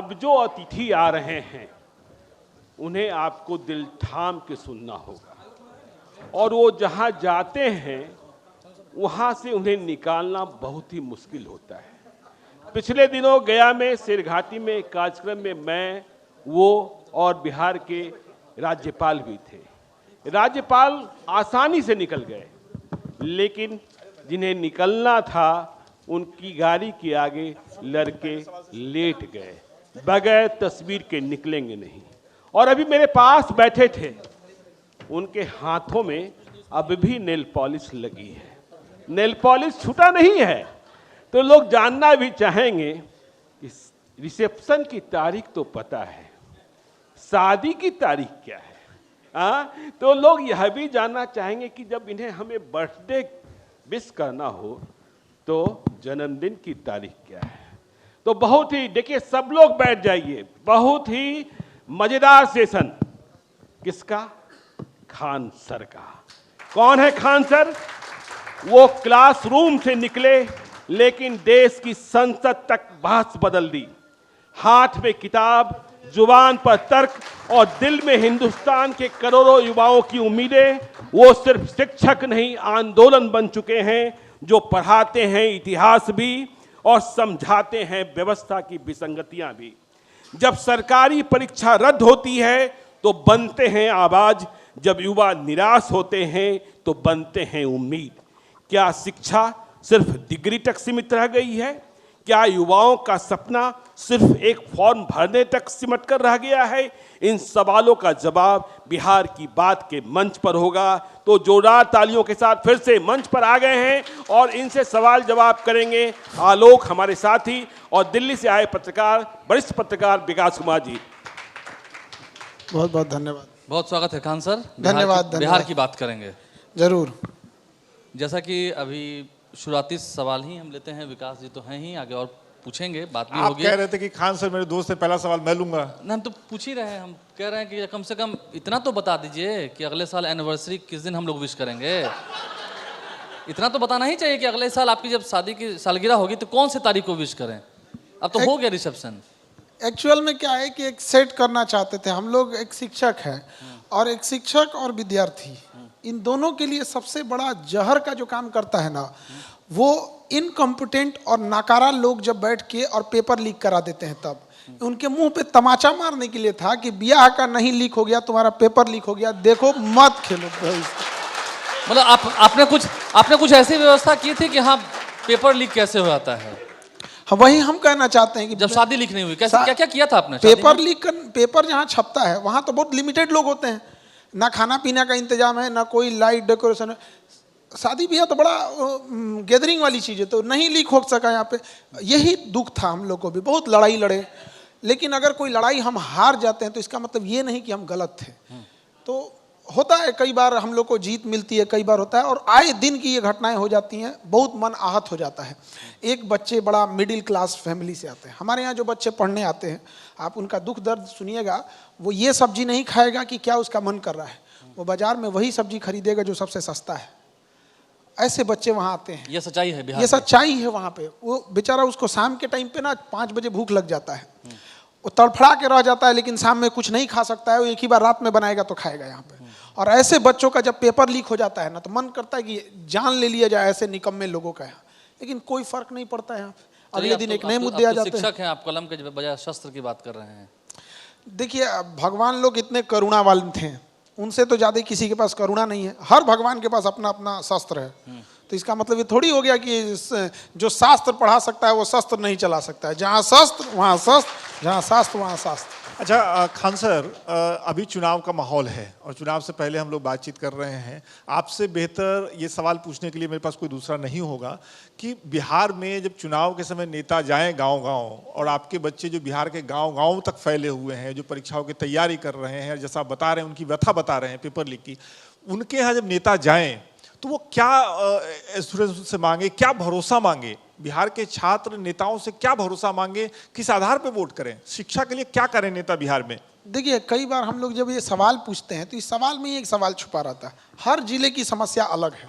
अब जो अतिथि आ रहे हैं उन्हें आपको दिल थाम के सुनना होगा, और वो जहां जाते हैं वहां से उन्हें निकालना बहुत ही मुश्किल होता है। पिछले दिनों गया में शेरघाटी में एक कार्यक्रम में मैं, वो और बिहार के राज्यपाल भी थे। राज्यपाल आसानी से निकल गए, लेकिन जिन्हें निकलना था उनकी गाड़ी के आगे लड़के लेट गए, बगैर तस्वीर के निकलेंगे नहीं। और अभी मेरे पास बैठे थे, उनके हाथों में अब भी नेल पॉलिश लगी है, नेल पॉलिश छूटा नहीं है। तो लोग जानना भी चाहेंगे कि रिसेप्शन की तारीख तो पता है, शादी की तारीख क्या है? तो लोग यह भी जानना चाहेंगे कि जब इन्हें हमें बर्थडे विश करना हो तो जन्मदिन की तारीख क्या है। तो बहुत ही, देखिए सब लोग बैठ जाइए, बहुत ही मजेदार सेशन। किसका? खान सर का। कौन है खान सर? वो क्लासरूम से निकले लेकिन देश की संसद तक बहस बदल दी। हाथ में किताब, जुबान पर तर्क और दिल में हिंदुस्तान के करोड़ों युवाओं की उम्मीदें। वो सिर्फ शिक्षक नहीं, आंदोलन बन चुके हैं, जो पढ़ाते हैं इतिहास भी और समझाते हैं व्यवस्था की विसंगतियां भी। जब सरकारी परीक्षा रद्द होती है तो बनते हैं आवाज, जब युवा निराश होते हैं तो बनते हैं उम्मीद। क्या शिक्षा सिर्फ डिग्री तक सीमित रह गई है? क्या युवाओं का सपना सिर्फ एक फॉर्म भरने तक सिमट कर रह गया है? इन सवालों का जवाब बिहार की बात के मंच पर होगा। तो जोरदार तालियों के साथ फिर से मंच पर आ गए हैं और इनसे सवाल जवाब करेंगे आलोक हमारे साथी और दिल्ली से आए पत्रकार, वरिष्ठ पत्रकार विकास कुमार जी। बहुत बहुत धन्यवाद। बहुत स्वागत है खान सर। धन्यवाद। बिहार की बात करेंगे जरूर। जैसा कि अभी शुरुआती सवाल ही हम लेते हैं, विकास जी तो हैं ही, आगे और पूछेंगे, बात भी आप होगी। कह रहे थे कि खान सर मेरे दोस्त है, पहला सवाल मैं लूंगा। ना, हम तो पूछ ही रहे हैं, हम कह रहे हैं कि कम से कम इतना तो बता दीजिए कि अगले साल एनिवर्सरी किस दिन हम लोग विश करेंगे। इतना तो बताना ही चाहिए कि अगले साल आपकी जब शादी की सालगिरह होगी तो कौन सी तारीख को विश करें। अब तो हो गया रिसेप्शन। एक्चुअल में क्या है कि एक सेट करना चाहते थे हम लोग। एक शिक्षक है और एक शिक्षक और विद्यार्थी, इन दोनों के लिए सबसे बड़ा जहर का जो काम करता है ना, वो इनकम्पिटेंट और नाकारा लोग जब बैठ के और पेपर लीक करा देते हैं, तब उनके मुंह पे तमाचा मारने के लिए था कि ब्याह का नहीं लीक हो गया, तुम्हारा पेपर लीक हो गया, देखो मत खेलो। मतलब आपने कुछ ऐसी व्यवस्था की थी कि हाँ पेपर लीक कैसे हो जाता है? हाँ, वही हम कहना चाहते हैं कि जब शादी लीक नहीं हुई, कैसे क्या क्या किया था आपने? पेपर लीक पेपर जहाँ छपता है वहाँ तो बहुत लिमिटेड लोग होते हैं, ना खाना पीना का इंतजाम है, ना कोई लाइट डेकोरेशन है। शादी ब्याह तो बड़ा गैदरिंग वाली चीज़ है, तो नहीं लीक हो सका यहाँ पे। यही दुख था हम लोग को भी, बहुत लड़ाई लड़े, लेकिन अगर कोई लड़ाई हम हार जाते हैं तो इसका मतलब ये नहीं कि हम गलत थे। तो होता है, कई बार हम लोग को जीत मिलती है, कई बार होता है, और आए दिन की ये घटनाएं हो जाती हैं, बहुत मन आहत हो जाता है। एक बच्चे बड़ा मिडिल क्लास फैमिली से आते हैं, हमारे यहाँ जो बच्चे पढ़ने आते हैं, आप उनका दुख दर्द सुनिएगा, वो ये सब्जी नहीं खाएगा कि क्या उसका मन कर रहा है, वो बाजार में वही सब्जी खरीदेगा जो सबसे सस्ता है। ऐसे बच्चे वहाँ आते हैं। ये सच्चाई है बिहार, ये सच्चाई है। वहाँ पे वो बेचारा, उसको शाम के टाइम पे ना 5 बजे भूख लग जाता है, वो तड़फड़ा के रह जाता है, लेकिन शाम में कुछ नहीं खा सकता है, वो एक ही बार रात में बनाएगा तो खाएगा यहाँ पे। और ऐसे बच्चों का जब पेपर लीक हो जाता है ना, तो मन करता है कि जान ले लिया जाए ऐसे निकम्मे लोगों का यहाँ, लेकिन कोई फर्क नहीं पड़ता है यहाँ पे। अगले दिन एक नए मुद्दे आ जाते हैं। शिक्षक हैं आप, कलम के बजाय शस्त्र की बात कर रहे हैं। देखिए, भगवान लोग इतने करुणा वाले थे, उनसे तो ज्यादा किसी के पास करुणा नहीं है। हर भगवान के पास अपना अपना शस्त्र है, तो इसका मतलब ये थोड़ी हो गया कि जो शास्त्र पढ़ा सकता है वो शस्त्र नहीं चला सकता है। जहाँ शस्त्र वहाँ शस्त्र, जहाँ शास्त्र वहाँ शास्त्र। अच्छा खान सर, अभी चुनाव का माहौल है और चुनाव से पहले हम लोग बातचीत कर रहे हैं। आपसे बेहतर ये सवाल पूछने के लिए मेरे पास कोई दूसरा नहीं होगा कि बिहार में जब चुनाव के समय नेता जाएं गांव-गांव, और आपके बच्चे जो बिहार के गांव-गांव तक फैले हुए हैं, जो परीक्षाओं की तैयारी कर रहे हैं, जैसा बता रहे हैं, उनकी व्यथा बता रहे हैं पेपर लीक की, उनके यहाँ जब नेता जाएँ तो वो क्या एश्योरेंस से मांगे, क्या भरोसा मांगे? बिहार के छात्र नेताओं से क्या भरोसा मांगे, किस आधार पे वोट करें? शिक्षा के लिए क्या करें नेता बिहार में? देखिए, कई बार हम लोग जब ये सवाल पूछते हैं तो इस सवाल में ही एक सवाल छुपा रहता है। हर जिले की समस्या अलग है,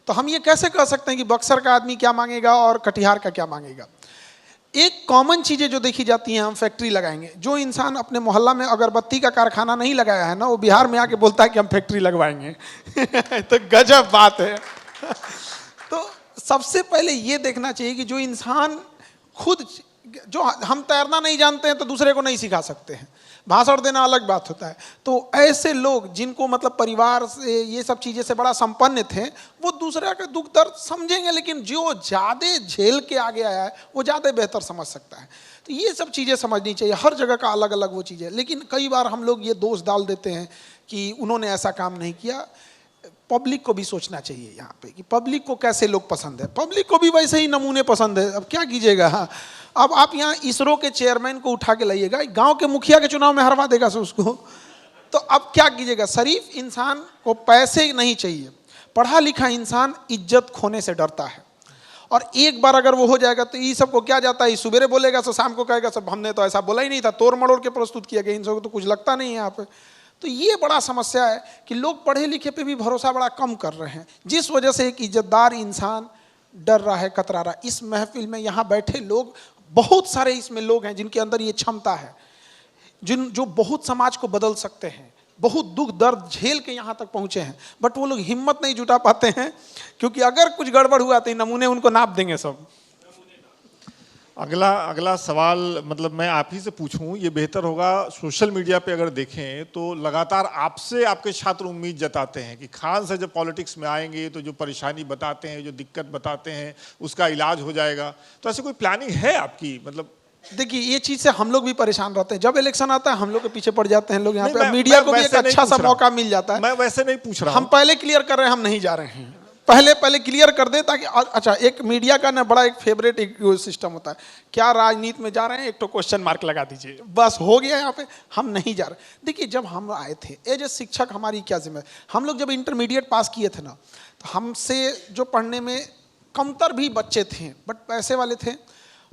तो हम ये कैसे कह सकते हैं कि बक्सर का आदमी क्या मांगेगा और कटिहार का क्या मांगेगा? एक कॉमन चीजें जो देखी जाती हैं, हम फैक्ट्री लगाएंगे। जो इंसान अपने मोहल्ला में अगरबत्ती का कारखाना नहीं लगाया है ना, वो बिहार में आके बोलता है कि हम फैक्ट्री लगवाएंगे। तो गजब बात है। तो सबसे पहले ये देखना चाहिए कि जो इंसान खुद, जो हम तैरना नहीं जानते हैं तो दूसरे को नहीं सिखा सकते हैं, भाषण देना अलग बात होता है। तो ऐसे लोग जिनको मतलब परिवार से ये सब चीज़ें से बड़ा संपन्न थे, वो दूसरे का दुख दर्द समझेंगे, लेकिन जो ज़्यादा झेल के आगे आया है वो ज़्यादा बेहतर समझ सकता है। तो ये सब चीज़ें समझनी चाहिए, हर जगह का अलग अलग वो चीज़ है। लेकिन कई बार हम लोग ये दोष डाल देते हैं कि उन्होंने ऐसा काम नहीं किया। पब्लिक को भी सोचना चाहिए यहाँ पे कि पब्लिक को कैसे लोग पसंद है। पब्लिक को भी वैसे ही नमूने पसंद है, अब क्या कीजिएगा। हाँ, अब आप यहाँ इसरो के चेयरमैन को उठा के लाइएगा, गांव के मुखिया के चुनाव में हरवा देगा से उसको, तो अब क्या कीजिएगा। शरीफ इंसान को पैसे नहीं चाहिए, पढ़ा लिखा इंसान इज्जत खोने से डरता है। और एक बार अगर वो हो जाएगा तो ये सबको क्या जाता है, सुबेरे बोलेगा तो शाम को कहेगा सब हमने तो ऐसा बोला ही नहीं था, तोड़ मड़ोड़ के प्रस्तुत किया गया, इन सबको तो कुछ लगता नहीं है यहाँ पे। तो ये बड़ा समस्या है कि लोग पढ़े लिखे पे भी भरोसा बड़ा कम कर रहे हैं, जिस वजह से एक इज्जतदार इंसान डर रहा है, कतरा रहा है। इस महफिल में यहाँ बैठे लोग, बहुत सारे इसमें लोग हैं जिनके अंदर ये क्षमता है, जो बहुत समाज को बदल सकते हैं, बहुत दुख दर्द झेल के यहाँ तक पहुँचे हैं, बट वो लोग हिम्मत नहीं जुटा पाते हैं, क्योंकि अगर कुछ गड़बड़ हुआ तो नमूने उनको नाप देंगे सब। अगला सवाल मतलब मैं आप ही से पूछूं, ये बेहतर होगा। सोशल मीडिया पे अगर देखें तो लगातार आपसे आपके छात्र उम्मीद जताते हैं कि खान से जब पॉलिटिक्स में आएंगे तो जो परेशानी बताते हैं, जो दिक्कत बताते हैं, उसका इलाज हो जाएगा। तो ऐसी कोई प्लानिंग है आपकी? मतलब देखिए, ये चीज से हम लोग भी परेशान रहते हैं। जब इलेक्शन आता है हम लोग के पीछे पड़ जाते हैं लोग यहाँ पे। मीडिया को भी एक अच्छा सा मौका मिल जाता है। मैं वैसे नहीं पूछ रहा, हम पहले क्लियर कर रहे हैं, हम नहीं जा रहे हैं, पहले क्लियर कर दे ताकि। अच्छा, एक मीडिया का ना बड़ा एक फेवरेट एक सिस्टम होता है, क्या राजनीति में जा रहे हैं, एक तो क्वेश्चन मार्क लगा दीजिए, बस हो गया यहाँ पे, हम नहीं जा रहे। देखिए, जब हम आए थे एज ए शिक्षक, हमारी क्या जिम्मेदारी, हम लोग जब इंटरमीडिएट पास किए थे ना, तो हमसे जो पढ़ने में कमतर भी बच्चे थे बट पैसे वाले थे,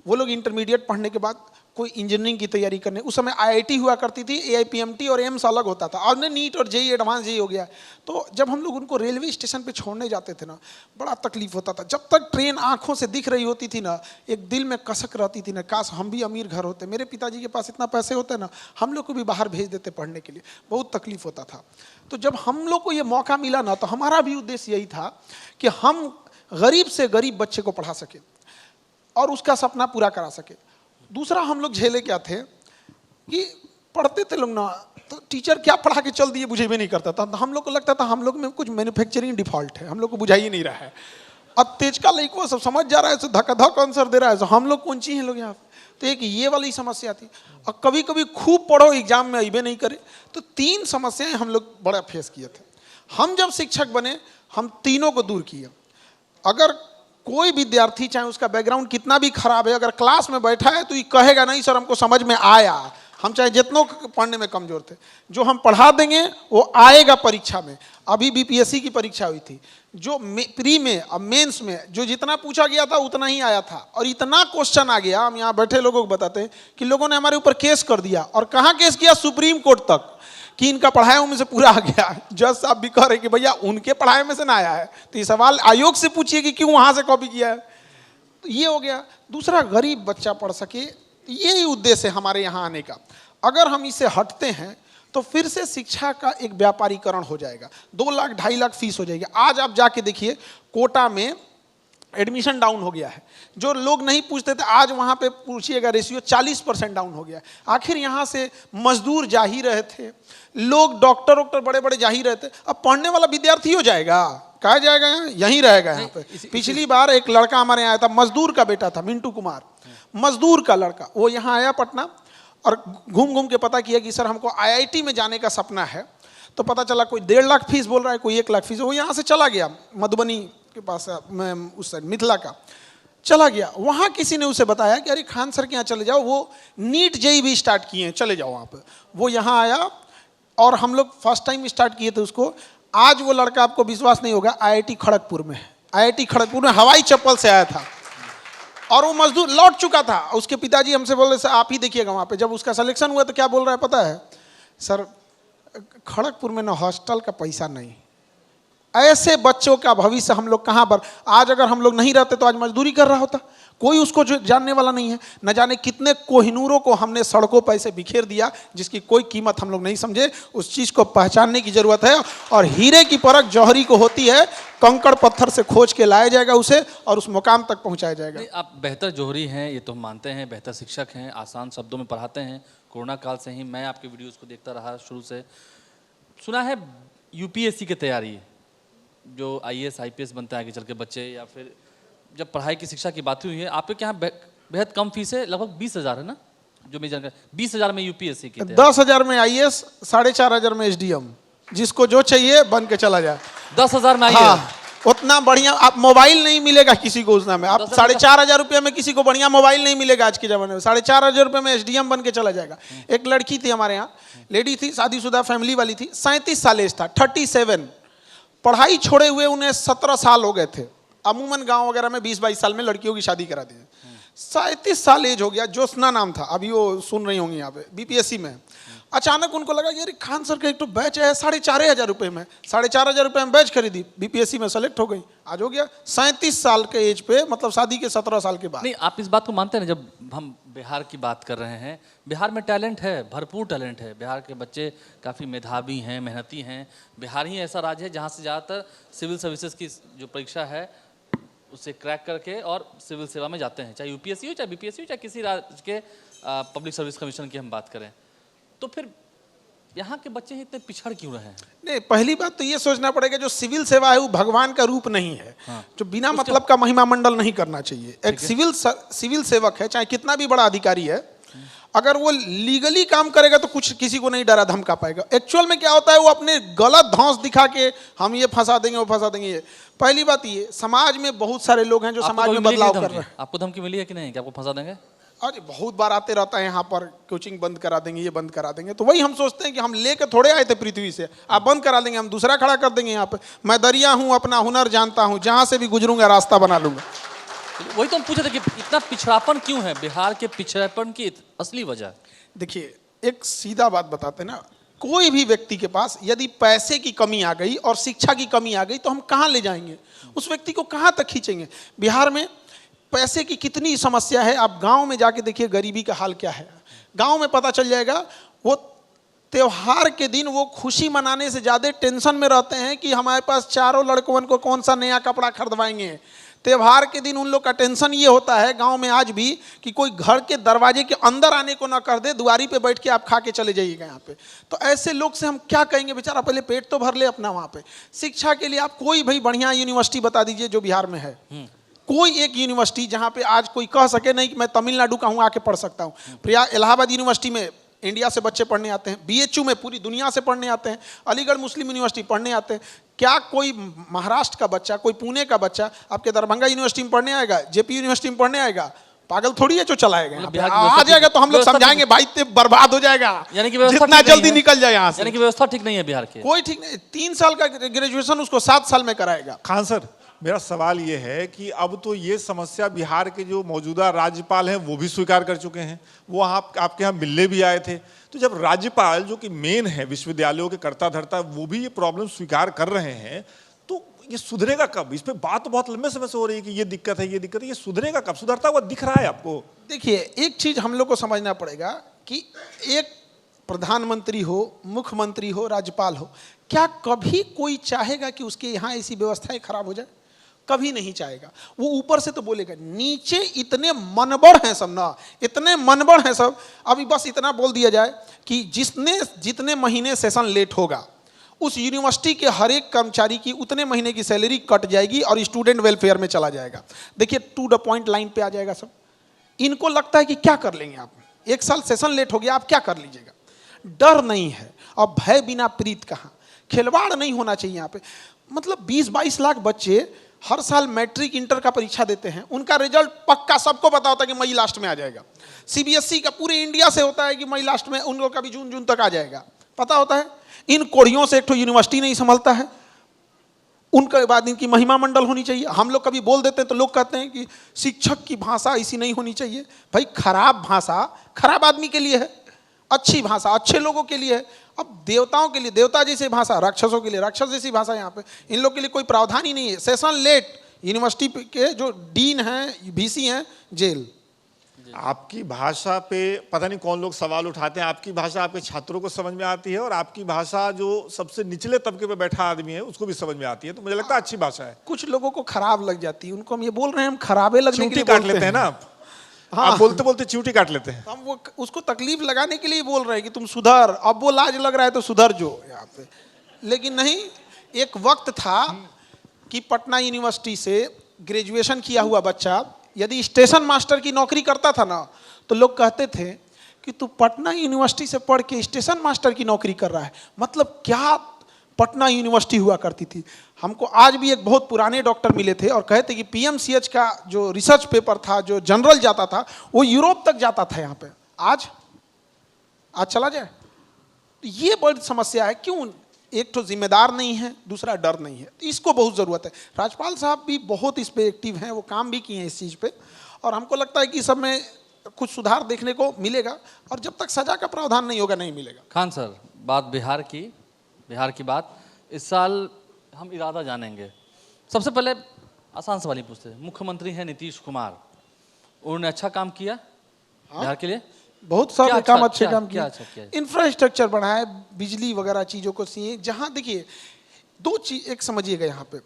वो लोग इंटरमीडिएट पढ़ने के बाद कोई इंजीनियरिंग की तैयारी करने, उस समय आईआईटी हुआ करती थी, एआईपीएमटी और एम्स अलग होता था, और नीट और जेई एडवांस जेई हो गया। तो जब हम लोग उनको रेलवे स्टेशन पे छोड़ने जाते थे ना, बड़ा तकलीफ होता था। जब तक ट्रेन आंखों से दिख रही होती थी ना, एक दिल में कसक रहती थी ना, काश हम भी अमीर घर होते, मेरे पिताजी के पास इतना पैसे होते ना, हम लोग को भी बाहर भेज देते पढ़ने के लिए, बहुत तकलीफ होता था। तो जब हम लोग को ये मौका मिला ना, तो हमारा भी उद्देश्य यही था कि हम गरीब से गरीब बच्चे को पढ़ा सके और उसका सपना पूरा करा सके। दूसरा, हम लोग झेले क्या थे कि पढ़ते थे लोग ना, तो टीचर क्या पढ़ा के चल दिए मुझे भी नहीं करता था। हम लोग को लगता था हम लोग में कुछ मैन्युफैक्चरिंग डिफॉल्ट है, हम लोग को बुझा ही नहीं रहा है। अब तेज का लड़को सब समझ जा रहा है, धक्का आंसर दे रहा है, हम लोग कौन ची हैं लोग यहाँ पे। तो एक ये वाली समस्या थी। और कभी कभी खूब पढ़ो, एग्जाम में अबे नहीं करे। तो 3 समस्याएं हम लोग बड़ा फेस किए थे। हम जब शिक्षक बने, हम तीनों को दूर किए। अगर कोई विद्यार्थी, चाहे उसका बैकग्राउंड कितना भी खराब है, अगर क्लास में बैठा है तो ये कहेगा नहीं सर हमको समझ में आया, हम चाहे जितनों पढ़ने में कमजोर थे, जो हम पढ़ा देंगे वो आएगा परीक्षा में। अभी बीपीएससी की परीक्षा हुई थी, जो प्री में अब मेंस में जो जितना पूछा गया था उतना ही आया था, और इतना क्वेश्चन आ गया, हम यहाँ बैठे लोगों को बताते हैं कि लोगों ने हमारे ऊपर केस कर दिया। और कहाँ केस किया? सुप्रीम कोर्ट तक, कि इनका पढ़ाया में से पूरा आ गया। जज साहब भी कह रहे कि भैया उनके पढ़ाए में से ना आया है, तो ये सवाल आयोग से पूछिए कि क्यों वहां से कॉपी किया है। तो ये हो गया। दूसरा, गरीब बच्चा पढ़ सके, यही उद्देश्य है हमारे यहाँ आने का। अगर हम इसे हटते हैं तो फिर से शिक्षा का एक व्यापारीकरण हो जाएगा, 2 लाख 2.5 लाख फीस हो जाएगी। आज आप जाके देखिए, कोटा में एडमिशन डाउन हो गया है। जो लोग नहीं पूछते थे, आज वहाँ पे पूछिएगा रेशियो 40% डाउन हो गया है। आखिर यहाँ से मजदूर जा ही रहे थे, लोग डॉक्टर बड़े बड़े जा ही रहे थे, अब पढ़ने वाला विद्यार्थी हो जाएगा, कहा जाएगा यहीं रहेगा यहाँ पे। पिछली बार एक लड़का हमारे यहाँ आया था, मजदूर का बेटा था, मिंटू कुमार, मजदूर का लड़का, वो यहाँ आया पटना और घूम घूम के पता किया कि सर हमको आईआईटी में जाने का सपना है। तो पता चला कोई 1.5 लाख फीस बोल रहा है, कोई 1 लाख फीस। वो यहाँ से चला गया मधुबनी के पास, उस साइड मिथिला का चला गया। वहाँ किसी ने उसे बताया कि अरे खान सर के यहाँ चले जाओ, वो नीट जेई भी स्टार्ट किए हैं, चले जाओ वहाँ पे। वो यहाँ आया और हम लोग फर्स्ट टाइम स्टार्ट किए थे उसको। आज वो लड़का, आपको विश्वास नहीं होगा, आईआईटी खड़गपुर में, आईआईटी खड़गपुर में हवाई चप्पल से आया था और वो मजदूर लौट चुका था। उसके पिताजी हमसे बोल रहे सर आप ही देखिएगा वहाँ पे। जब उसका सिलेक्शन हुआ तो क्या बोल रहा है पता है? सर खड़गपुर में ना हॉस्टल का पैसा नहीं, ऐसे बच्चों का भविष्य हम लोग कहाँ पर, आज अगर हम लोग नहीं रहते तो आज मजदूरी कर रहा होता, कोई उसको जो जानने वाला नहीं है। न जाने कितने कोहिनूरों को हमने सड़कों पर ऐसे बिखेर दिया जिसकी कोई कीमत हम लोग नहीं समझे। उस चीज़ को पहचानने की जरूरत है, और हीरे की परख जौहरी को होती है, कंकड़ पत्थर से खोज के लाया जाएगा उसे और उस मुकाम तक पहुंचाया जाएगा। नहीं, आप बेहतर जौहरी हैं ये तो हम मानते हैं, बेहतर शिक्षक हैं, आसान शब्दों में पढ़ाते हैं। कोरोना काल से ही मैं आपके वीडियोस को देखता रहा शुरू से। सुना है यूपीएससी की तैयारी, जो आईएएस आईपीएस बनते हैं आगे चल के बच्चे, या फिर जब पढ़ाई की शिक्षा की बात हुई है, आपके यहाँ बेहद कम फीस है, लगभग 20,000 है ना, जो मैं जानकर 20,000 में यूपीएससी की 10,000 में आईएएस, 4,500 में एसडीएम, जिसको जो चाहिए बन के चला जाए। 10,000 में हाँ, आईएएस, उतना बढ़िया आप मोबाइल नहीं मिलेगा किसी को उतना में। आप 4,500 रुपये में किसी को बढ़िया मोबाइल नहीं मिलेगा आज के जमाने में। 4,500 रुपये में एसडीएम बन के चला जाएगा। एक लड़की थी हमारे यहाँ, लेडी थी, शादीशुदा फैमिली वाली थी, 37 साल एज था, 37। पढ़ाई छोड़े हुए उन्हें 17 साल हो गए थे। अमूमन गांव वगैरह में 20-22 साल में लड़कियों की शादी करा दी है। 37 साल एज हो गया, ज्योत्सना नाम था, अभी वो सुन रही होंगी यहाँ पे, बीपीएससी में। अचानक उनको लगा कि अरे खान सर का एक तो बैच है 4,500 रुपये में, 4,500 रुपये में बैच खरीदी, बीपीएससी में सेलेक्ट हो गई, आज हो गया 37 साल के एज पे, मतलब शादी के 17 साल के बाद। नहीं आप इस बात को मानते हैं ना, जब हम बिहार की बात कर रहे हैं, बिहार में टैलेंट है, भरपूर टैलेंट है, बिहार के बच्चे काफ़ी मेधावी हैं, मेहनती हैं। बिहार ही ऐसा राज्य है जहाँ से ज़्यादातर सिविल सर्विसेज की जो परीक्षा है उसे क्रैक करके और सिविल सेवा में जाते हैं, चाहे यूपीएससी हो, चाहे बीपीएससी हो, चाहे किसी राज्य के पब्लिक सर्विस कमीशन की हम बात करें। तो फिर यहाँ के बच्चे इतने पिछड़ क्यों रहे हैं? नहीं, पहली बात तो ये सोचना पड़ेगा, जो सिविल सेवा है वो भगवान का रूप नहीं है। हाँ। जो बिना मतलब का महिमा मंडल नहीं करना चाहिए। एक सिविल सेवक है, चाहे कितना भी बड़ा अधिकारी है, अगर वो लीगली काम करेगा तो कुछ किसी को नहीं डरा धमका पाएगा। एक्चुअल में क्या होता है, वो अपने गलत धौंस दिखा के हम ये फंसा देंगे, वो फंसा देंगे। ये पहली बात, ये समाज में बहुत सारे लोग हैं जो समाज में बदलाव कर रहे हैं। आपको धमकी मिली है कि नहीं कि आपको फंसा देंगे? अरे बहुत बार आते रहता है यहाँ पर, कोचिंग बंद करा देंगे, ये बंद करा देंगे। तो वही हम सोचते हैं कि हम लेके थोड़े आए थे पृथ्वी से, आप बंद करा देंगे, हम दूसरा खड़ा कर देंगे यहाँ पे। मैं दरिया हूँ, अपना हुनर जानता हूँ, जहाँ से भी गुजरूंगा रास्ता बना लूंगा। वही तो हम पूछे थे कि इतना पिछड़ापन क्यों है, बिहार के पिछड़ापन की असली वजह? देखिए, एक सीधा बात बताते ना, कोई भी व्यक्ति के पास यदि पैसे की कमी आ गई और शिक्षा की कमी आ गई तो हम कहाँ ले जाएंगे उस व्यक्ति को, कहाँ तक खींचेंगे? बिहार में पैसे की कितनी समस्या है, आप गांव में जाके देखिए गरीबी का हाल क्या है। गांव में पता चल जाएगा, वो त्योहार के दिन वो खुशी मनाने से ज़्यादा टेंशन में रहते हैं कि हमारे पास चारों लड़कों को कौन सा नया कपड़ा खरीदवाएंगे। त्योहार के दिन उन लोग का टेंशन ये होता है गांव में आज भी कि कोई घर के दरवाजे के अंदर आने को ना कर दे, दुआरी पे बैठ के आप खा के चले जाइएगा यहाँ पे। तो ऐसे लोग से हम क्या कहेंगे, बेचारा पहले पेट तो भर ले अपना। वहाँ पे शिक्षा के लिए आप कोई भाई बढ़िया यूनिवर्सिटी बता दीजिए जो बिहार में है, कोई एक यूनिवर्सिटी जहाँ पे आज कोई कह सके नहीं कि मैं तमिलनाडु का हूँ आके पढ़ सकता हूँ। प्रयाग इलाहाबाद यूनिवर्सिटी में इंडिया से बच्चे पढ़ने आते हैं, बीएचयू में पूरी दुनिया से पढ़ने आते हैं, अलीगढ़ मुस्लिम यूनिवर्सिटी पढ़ने आते हैं। क्या कोई महाराष्ट्र का बच्चा, कोई पुणे का बच्चा आपके दरभंगा यूनिवर्सिटी में पढ़ने आएगा, जेपी यूनिवर्सिटी में पढ़ने आएगा? पागल थोड़ी है जो चलाएगा। आ जाएगा तो हम लोग समझाएंगे, भाई ते बर्बाद हो जाएगा, यानी कि जितना जल्दी निकल जाए यहाँ से। यानी कि व्यवस्था ठीक नहीं है बिहार की, कोई ठीक नहीं। 3 साल का ग्रेजुएशन उसको 7 साल में कराएगा। खान सर, मेरा सवाल ये है कि अब तो ये समस्या बिहार के जो मौजूदा राज्यपाल हैं वो भी स्वीकार कर चुके हैं, वो आपके यहाँ मिलने भी आए थे। तो जब राज्यपाल जो कि मेन है विश्वविद्यालयों के कर्ता धर्ता, वो भी ये प्रॉब्लम स्वीकार कर रहे हैं, तो ये सुधरेगा कब? इस पे बात तो बहुत लंबे समय से हो रही है कि ये दिक्कत है, ये दिक्कत है, ये सुधरेगा कब? सुधरता हुआ दिख रहा है आपको? देखिए, एक चीज हम लोग को समझना पड़ेगा कि एक प्रधानमंत्री हो, मुख्यमंत्री हो, राज्यपाल हो, क्या कभी कोई चाहेगा कि उसके यहाँ ऐसी व्यवस्थाएं खराब हो जाए? कभी नहीं चाहेगा। वो ऊपर से तो बोलेगा, नीचे इतने मनबड़ हैं सब ना, इतने मनबड़ हैं सब। अभी बस इतना बोल दिया जाए कि जितने महीने सेशन लेट होगा उस यूनिवर्सिटी के हर एक कर्मचारी की उतने महीने की सैलरी कट जाएगी और स्टूडेंट वेलफेयर में चला जाएगा। देखिए, टू द पॉइंट लाइन पे आ जाएगा सब। इनको लगता है कि क्या कर लेंगे आप, 1 साल सेशन लेट हो गया, आप क्या कर लीजिएगा? डर नहीं है और भय बिना प्रीत कहाँ। खिलवाड़ नहीं होना चाहिए यहाँ पे। मतलब 20-22 लाख बच्चे हर साल मैट्रिक इंटर का परीक्षा देते हैं, उनका रिजल्ट पक्का सबको पता होता है कि मई लास्ट में आ जाएगा। सीबीएसई का पूरे इंडिया से होता है कि मई लास्ट में, उन लोग का भी जून तक आ जाएगा, पता होता है। इन कोड़ियों से एक तो यूनिवर्सिटी नहीं संभलता है, उनके बाद इनकी महिमा मंडल होनी चाहिए। हम लोग कभी बोल देते हैं तो लोग कहते हैं कि शिक्षक की भाषा ऐसी नहीं होनी चाहिए। भाई, खराब भाषा खराब आदमी के लिए है, अच्छी भाषा अच्छे लोगों के लिए है। अब देवताओं के लिए देवता जैसी भाषा, राक्षसों के लिए राक्षस जैसी भाषा यहाँ पे, इन लोग के लिए कोई प्रावधान ही नहीं है। सेशन लेट, यूनिवर्सिटी के जो डीन हैं, वीसी हैं, जेल। आपकी भाषा पे पता नहीं कौन लोग सवाल उठाते हैं, आपकी भाषा आपके छात्रों को समझ में आती है और आपकी भाषा जो सबसे निचले तबके पे बैठा आदमी है उसको भी समझ में आती है, तो मुझे लगता है अच्छी भाषा है। कुछ लोगों को खराब लग जाती है, उनको हम ये बोल रहे हैं, हम खराबे लगने के लिए काट बोलते लेते हैं ना आप। हाँ। आप बोलते बोलते च्यूटी काट लेते हैं। हम वो उसको तकलीफ लगाने के लिए बोल रहे हैं कि तुम सुधर, अब वो लाज लग रहा है तो सुधर जो यहाँ पे। लेकिन नहीं, एक वक्त था कि पटना यूनिवर्सिटी से ग्रेजुएशन किया हुआ बच्चा यदि स्टेशन मास्टर की नौकरी करता था ना, तो लोग कहते थे कि तू पटना यूनिवर्सिटी से पढ़ के स्टेशन मास्टर की नौकरी कर रहा है। मतलब क्या पटना यूनिवर्सिटी हुआ करती थी। हमको आज भी एक बहुत पुराने डॉक्टर मिले थे और कहते कि पीएमसीएच का जो रिसर्च पेपर था, जो जनरल जाता था, वो यूरोप तक जाता था यहाँ पे। आज चला जाए। ये बड़ी समस्या है। क्यों? एक तो जिम्मेदार नहीं है, दूसरा डर नहीं है। तो इसको बहुत ज़रूरत है। राज्यपाल साहब भी बहुत इस पे एक्टिव हैं, वो काम भी किए हैं इस चीज़ पे, और हमको लगता है कि सब में कुछ सुधार देखने को मिलेगा, और जब तक सजा का प्रावधान नहीं होगा नहीं मिलेगा। खान सर, बात बिहार की बात, इस साल हम इरादा जानेंगे। सबसे पहले आसान सवाल ही पूछते हैं। मुख्यमंत्री हैं नीतीश कुमार, उन्होंने अच्छा काम किया बिहार के लिए? बहुत सारे काम अच्छे काम किए। अच्छा किया? इंफ्रास्ट्रक्चर बढ़ाए, बिजली वगैरह चीज़ों को चाहिए। जहाँ देखिए दो चीज एक समझिएगा, यहाँ पे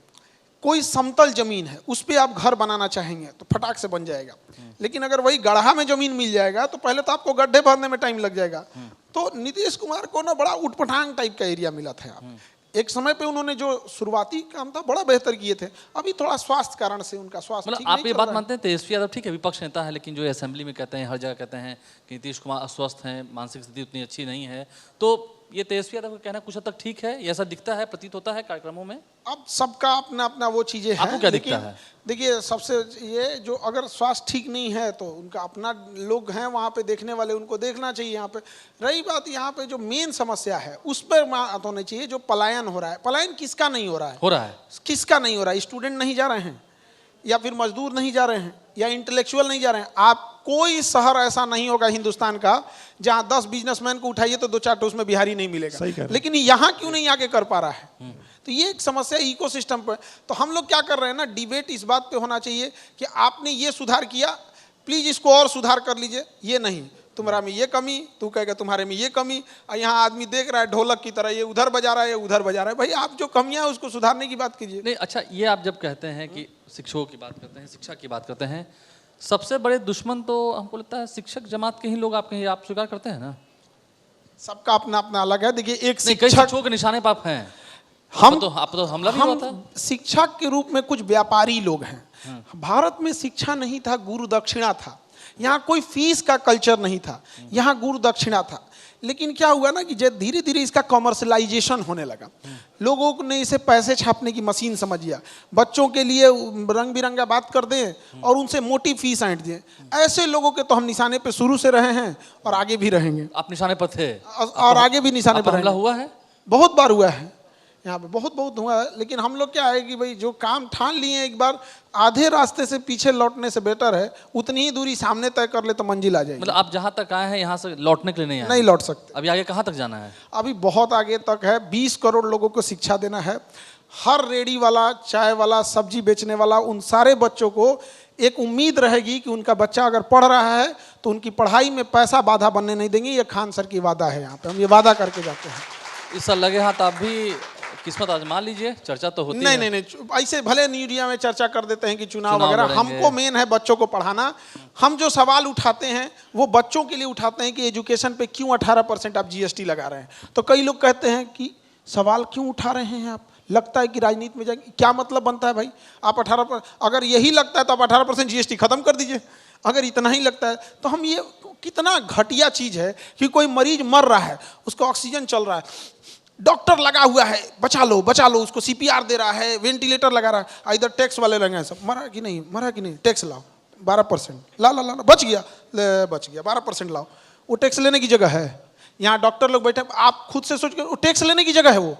कोई समतल जमीन है, उस पर आप घर बनाना चाहेंगे तो फटाक से बन जाएगा। लेकिन अगर वही गड्ढा में जमीन मिल जाएगा तो पहले तो आपको गड्ढे भरने में टाइम लग जाएगा। तो नीतीश कुमार को ना बड़ा उटपटांग टाइप का एरिया मिला था यहाँ। एक समय पे उन्होंने जो शुरुआती काम था बड़ा बेहतर किए थे। अभी थोड़ा स्वास्थ्य कारण से उनका स्वास्थ्य ठीक आप नहीं ये चल बात रहा है। मानते हैं तेजस्वी यादव ठीक है विपक्ष नेता है, लेकिन जो असेंबली में कहते हैं, हर जगह कहते हैं कि नीतीश कुमार अस्वस्थ हैं, मानसिक स्थिति उतनी अच्छी नहीं है, तो ये तेजस्वी यादव का कहना कुछ हद तक ठीक है? ऐसा दिखता है, प्रतीत होता है कार्यक्रमों में? अब सबका अपना अपना वो चीजें हैं। आपको क्या दिखता है? देखिए सबसे ये जो अगर स्वास्थ्य ठीक नहीं है तो उनका अपना लोग हैं वहाँ पे देखने वाले, उनको देखना चाहिए। यहाँ पे रही बात, यहाँ पे जो मेन समस्या है उस पर बात होनी चाहिए। जो पलायन हो रहा है, पलायन किसका नहीं हो रहा है? हो रहा है। किसका नहीं हो रहा है? स्टूडेंट नहीं जा रहे हैं, या फिर मजदूर नहीं जा रहे हैं, या इंटेलेक्चुअल नहीं जा रहे हैं। आप कोई शहर ऐसा नहीं होगा हिंदुस्तान का जहां 10 बिजनेसमैन को उठाइए तो 2-4 तो उसमें बिहारी नहीं मिलेगा। लेकिन यहाँ क्यों नहीं आके कर पा रहा है? तो ये एक समस्या इकोसिस्टम पर। तो हम लोग क्या कर रहे हैं ना, डिबेट इस बात पे होना चाहिए कि आपने ये सुधार किया, प्लीज इसको और सुधार कर लीजिए। ये नहीं तुम्हारा में ये कमी, तू कहेगा तुम्हारे में ये कमी, और यहाँ आदमी देख रहा है ढोलक की तरह, ये उधर बजा रहा है, ये उधर बजा रहा है। भाई आप जो कमियां हैं उसको सुधारने की बात कीजिए। नहीं, अच्छा, ये आप जब कहते हैं कि शिक्षकों की बात करते हैं, शिक्षा की बात करते हैं, सबसे बड़े दुश्मन तो हमको लगता है शिक्षक जमात के ही लोग आपके, आप स्वीकार करते हैं ना? सबका अपना अपना अलग है। देखिए एक कई शिक्षकों के निशाने पर आप हैं। हम तो हमला भी हुआ था। शिक्षक के रूप में कुछ व्यापारी लोग हैं। भारत में शिक्षा नहीं था, गुरु दक्षिणा था। यहाँ कोई फीस का कल्चर नहीं था, यहाँ गुरु दक्षिणा था। लेकिन क्या हुआ ना कि जब धीरे धीरे इसका कॉमर्शलाइजेशन होने लगा, लोगों ने इसे पैसे छापने की मशीन समझ लिया। बच्चों के लिए रंग बिरंगा बात कर दें और उनसे मोटी फीस ऐंठ दें। ऐसे लोगों के तो हम निशाने पे शुरू से रहे हैं और आगे भी रहेंगे। आप निशाने पर थे और आगे भी निशाने पर हमला हुआ है, बहुत बार हुआ है यहाँ पे, बहुत हुआ है। लेकिन हम लोग क्या है कि भाई जो काम ठान लिए हैं, एक बार आधे रास्ते से पीछे लौटने से बेटर है उतनी ही दूरी सामने तय कर ले तो मंजिल आ जाएगी। मतलब आप जहाँ तक आए हैं यहाँ से लौटने के लिए नहीं आए? नहीं लौट सकते। अभी आगे कहाँ तक जाना है? अभी बहुत आगे तक है। 20 करोड़ लोगों को शिक्षा देना है। हर रेडी वाला, चाय वाला, सब्जी बेचने वाला, उन सारे बच्चों को एक उम्मीद रहेगी कि उनका बच्चा अगर पढ़ रहा है तो उनकी पढ़ाई में पैसा बाधा बनने नहीं देंगे। ये खान सर की वादा है। यहाँ पे हम ये वादा करके जाते हैं। इस साल लगे हाथ आप भी किस्मत आजमा लीजिए, चर्चा तो होती नहीं, है। नहीं, ऐसे भले मीडिया में चर्चा कर देते हैं कि चुनाव वगैरह, हमको मेन है बच्चों को पढ़ाना। हम जो सवाल उठाते हैं वो बच्चों के लिए उठाते हैं कि एजुकेशन पे क्यों 18% आप जीएसटी लगा रहे हैं। तो कई लोग कहते हैं कि सवाल क्यों उठा रहे हैं आप, लगता है कि राजनीति में जाएंगे। क्या मतलब बनता है भाई? आप 18%, अगर यही लगता है तो आप 18% जीएसटी खत्म कर दीजिए। अगर इतना ही लगता है तो हम ये, कितना घटिया चीज है कि कोई मरीज मर रहा है, उसको ऑक्सीजन चल रहा है, डॉक्टर लगा हुआ है, बचा लो बचा लो, उसको सीपीआर दे रहा है, वेंटिलेटर लगा रहा है। इधर टैक्स वाले लगे हैं सब, मरा कि नहीं, टैक्स लाओ 12%, ला, बच गया, ले बच गया, 12% लाओ। वो टैक्स लेने की जगह है? यहाँ डॉक्टर लोग बैठे, आप खुद से सोच के, वो टैक्स लेने की जगह है वो?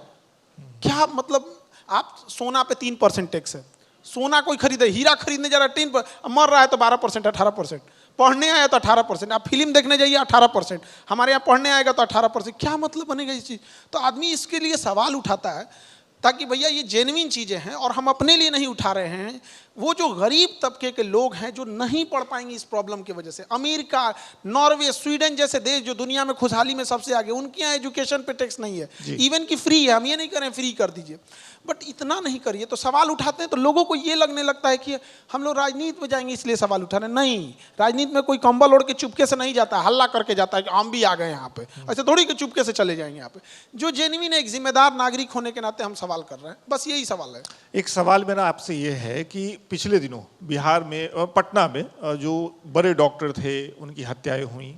क्या मतलब? आप सोना पे 3% टैक्स है। सोना कोई खरीदे, हीरा खरीदने जा रहा है 3%, मर रहा है तो 12%, 18%। पढ़ने आया तो 18%, आप फिल्म देखने जाइए 18%, हमारे यहाँ पढ़ने आएगा तो 18%, क्या मतलब बनेगा इस चीज़? तो आदमी इसके लिए सवाल उठाता है ताकि भैया ये जेन्युइन चीज़ें हैं और हम अपने लिए नहीं उठा रहे हैं। वो जो गरीब तबके के लोग हैं जो नहीं पढ़ पाएंगे इस प्रॉब्लम की वजह से, अमेरिका, नॉर्वे, स्वीडन जैसे देश जो दुनिया में खुशहाली में सबसे आगे, उनके यहाँ एजुकेशन पे टैक्स नहीं है, इवन की फ्री है। हम ये नहीं करें फ्री कर दीजिए, बट इतना नहीं करिए। तो सवाल उठाते हैं तो लोगों को ये लगने लगता है कि हम लोग राजनीति में जाएंगे इसलिए सवाल उठा रहे हैं। नहीं, राजनीति में कोई कंबल ओढ़ के चुपके से नहीं जाता, हल्ला करके जाता है कि हम भी आ गए यहाँ पे, ऐसे थोड़ी कि चुपके से चले जाएंगे यहाँ पे। जो जेन्युइन एक जिम्मेदार नागरिक होने के नाते हम सवाल कर रहे हैं, बस यही सवाल है। एक सवाल मेरा आपसे ये है कि पिछले दिनों बिहार में पटना में जो बड़े डॉक्टर थे उनकी हत्याएं हुई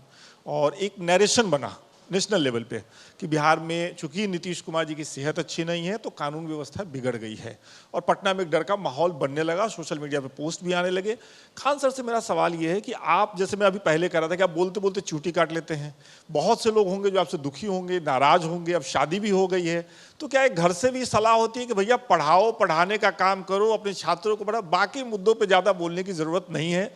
और एक नैरेशन बना नेशनल लेवल पे कि बिहार में चूंकि नीतीश कुमार जी की सेहत अच्छी नहीं है तो कानून व्यवस्था बिगड़ गई है और पटना में एक डर का माहौल बनने लगा, सोशल मीडिया पे पोस्ट भी आने लगे। खान सर से मेरा सवाल ये है कि आप, जैसे मैं अभी पहले कह रहा था कि आप बोलते बोलते चूटी काट लेते हैं, बहुत से लोग होंगे जो आपसे दुखी होंगे, नाराज होंगे, अब शादी भी हो गई है, तो क्या एक घर से भी सलाह होती है कि भैया पढ़ाओ, पढ़ाने का काम करो, अपने छात्रों को पढ़ाओ, बाकी मुद्दों पर ज़्यादा बोलने की ज़रूरत नहीं है?